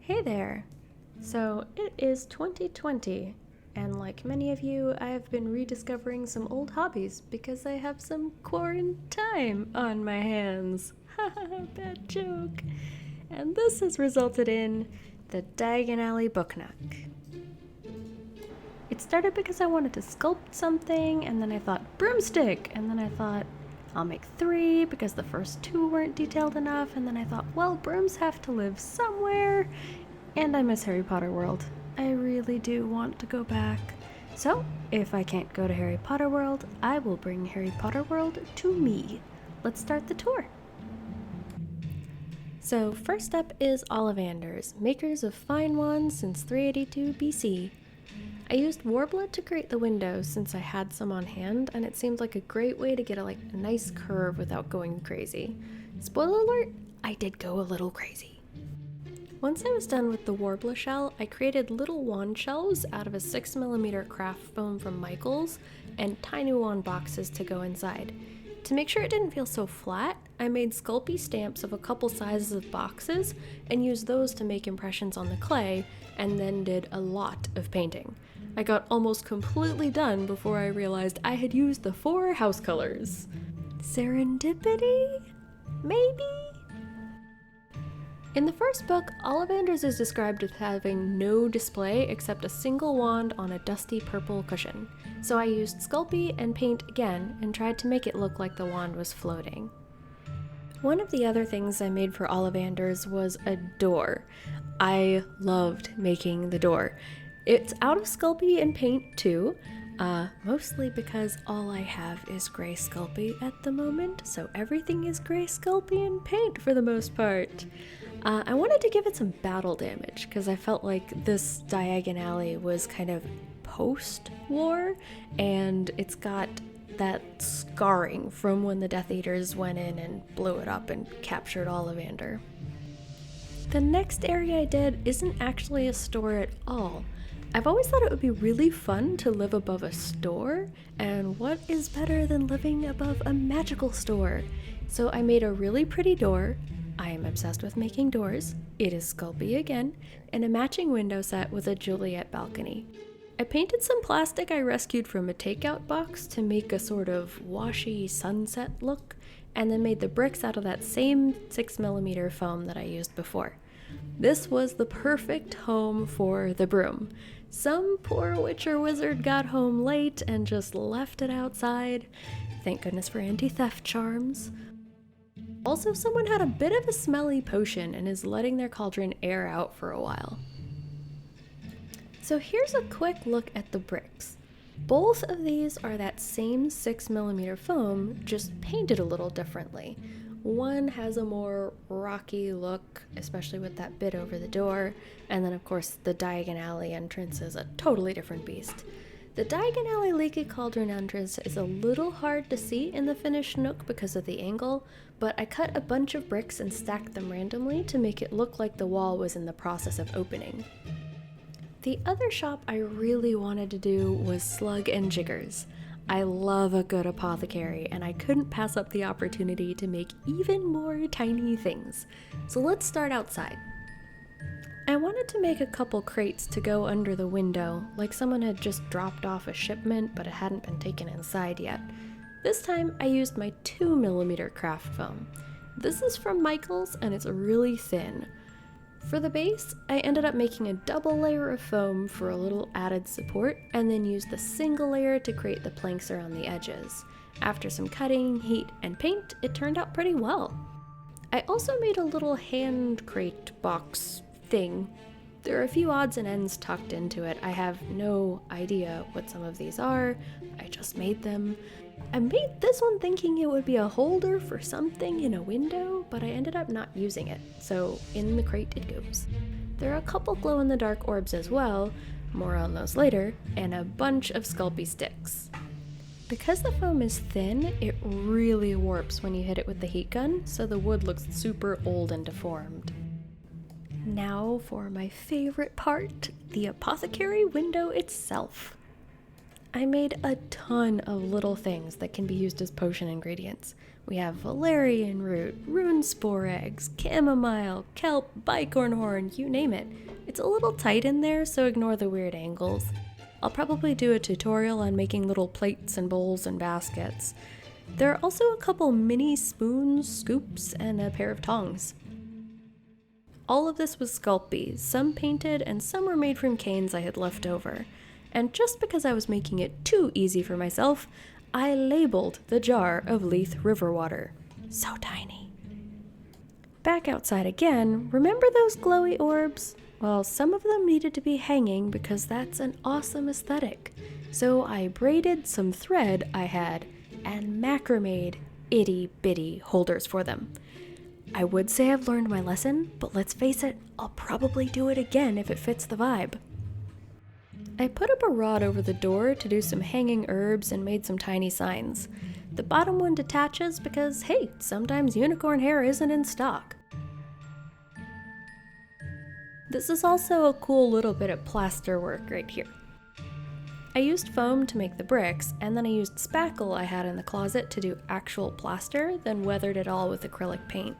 Hey there! So it is 2020, and like many of you, I have been rediscovering some old hobbies because I have some quarantine on my hands. Haha, bad joke. And this has resulted in the Diagon Alley Book Nook. It started because I wanted to sculpt something, and then I thought broomstick, and then I thought I'll make 3 because the first 2 weren't detailed enough, and then I thought, well, brooms have to live somewhere, and I miss Harry Potter World. I really do want to go back. So, if I can't go to Harry Potter World, I will bring Harry Potter World to me. Let's start the tour. So, first up is Ollivanders, makers of fine wands since 382 BC. I used Warbler to create the windows since I had some on hand, and it seemed like a great way to get a nice curve without going crazy. Spoiler alert, I did go a little crazy. Once I was done with the Warbler shell, I created little wand shelves out of a 6mm craft foam from Michaels and tiny wand boxes to go inside. To make sure it didn't feel so flat, I made Sculpey stamps of a couple sizes of boxes and used those to make impressions on the clay, and then did a lot of painting. I got almost completely done before I realized I had used the 4 house colors. Serendipity? Maybe? In the first book, Ollivanders is described as having no display except a single wand on a dusty purple cushion. So I used Sculpey and paint again and tried to make it look like the wand was floating. One of the other things I made for Ollivanders was a door. I loved making the door. It's out of Sculpey and paint too, mostly because all I have is gray Sculpey at the moment, so everything is gray Sculpey and paint for the most part. I wanted to give it some battle damage because I felt like this Diagon Alley was kind of post-war, and it's got that scarring from when the Death Eaters went in and blew it up and captured Ollivander. The next area I did isn't actually a store at all. I've always thought it would be really fun to live above a store, and what is better than living above a magical store? So I made a really pretty door. I am obsessed with making doors. It is Sculpey again, and a matching window set with a Juliet balcony. I painted some plastic I rescued from a takeout box to make a sort of washy sunset look, and then made the bricks out of that same 6mm foam that I used before. This was the perfect home for the broom. Some poor witch or wizard got home late and just left it outside. Thank goodness for anti-theft charms. Also, someone had a bit of a smelly potion and is letting their cauldron air out for a while. So here's a quick look at the bricks. Both of these are that same 6mm foam, just painted a little differently. One has a more rocky look, especially with that bit over the door, and then of course the Diagon Alley entrance is a totally different beast. The Diagon Alley Leaky Cauldron entrance is a little hard to see in the finished nook because of the angle, but I cut a bunch of bricks and stacked them randomly to make it look like the wall was in the process of opening. The other shop I really wanted to do was Slug Jiggers. I love a good apothecary, and I couldn't pass up the opportunity to make even more tiny things. So let's start outside. I wanted to make a couple crates to go under the window, like someone had just dropped off a shipment but it hadn't been taken inside yet. This time I used my 2mm craft foam. This is from Michaels and it's really thin. For the base, I ended up making a double layer of foam for a little added support, and then used the single layer to create the planks around the edges. After some cutting, heat, and paint, it turned out pretty well. I also made a little hand crate box thing. There are a few odds and ends tucked into it. I have no idea what some of these are. I just made them. I made this one thinking it would be a holder for something in a window, but I ended up not using it, so in the crate it goes. There are a couple glow-in-the-dark orbs as well, more on those later, and a bunch of Sculpey sticks. Because the foam is thin, it really warps when you hit it with the heat gun, so the wood looks super old and deformed. Now for my favorite part, the apothecary window itself. I made a ton of little things that can be used as potion ingredients. We have valerian root, rune spore eggs, chamomile, kelp, bicorn horn, you name it. It's a little tight in there, so ignore the weird angles. I'll probably do a tutorial on making little plates and bowls and baskets. There are also a couple mini spoons, scoops, and a pair of tongs. All of this was Sculpey, some painted and some were made from canes I had left over. And just because I was making it too easy for myself, I labeled the jar of Leith river water. So tiny. Back outside again, remember those glowy orbs? Well, some of them needed to be hanging because that's an awesome aesthetic. So I braided some thread I had and macrameed itty-bitty holders for them. I would say I've learned my lesson, but let's face it, I'll probably do it again if it fits the vibe. I put up a rod over the door to do some hanging herbs and made some tiny signs. The bottom one detaches because, hey, sometimes unicorn hair isn't in stock. This is also a cool little bit of plaster work right here. I used foam to make the bricks, and then I used spackle I had in the closet to do actual plaster, then weathered it all with acrylic paint.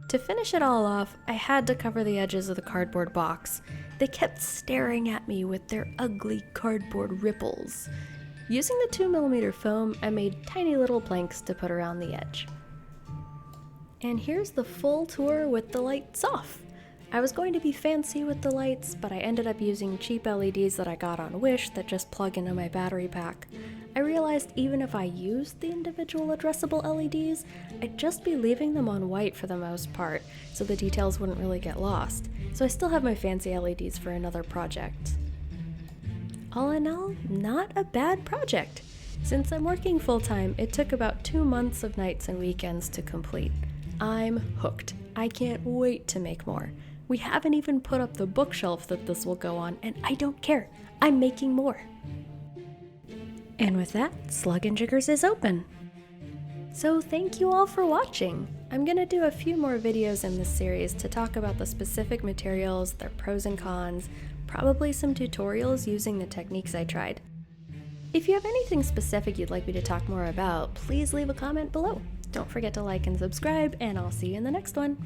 To finish it all off, I had to cover the edges of the cardboard box. They kept staring at me with their ugly cardboard ripples. Using the 2mm foam, I made tiny little planks to put around the edge. And here's the full tour with the lights off. I was going to be fancy with the lights, but I ended up using cheap LEDs that I got on Wish that just plug into my battery pack. I realized even if I used the individual addressable LEDs, I'd just be leaving them on white for the most part, so the details wouldn't really get lost. So I still have my fancy LEDs for another project. All in all, not a bad project. Since I'm working full-time, it took about 2 months of nights and weekends to complete. I'm hooked. I can't wait to make more. We haven't even put up the bookshelf that this will go on, and I don't care. I'm making more. And with that, Slug Jiggers is open. So thank you all for watching. I'm gonna do a few more videos in this series to talk about the specific materials, their pros and cons, probably some tutorials using the techniques I tried. If you have anything specific you'd like me to talk more about, please leave a comment below. Don't forget to like and subscribe, and I'll see you in the next one.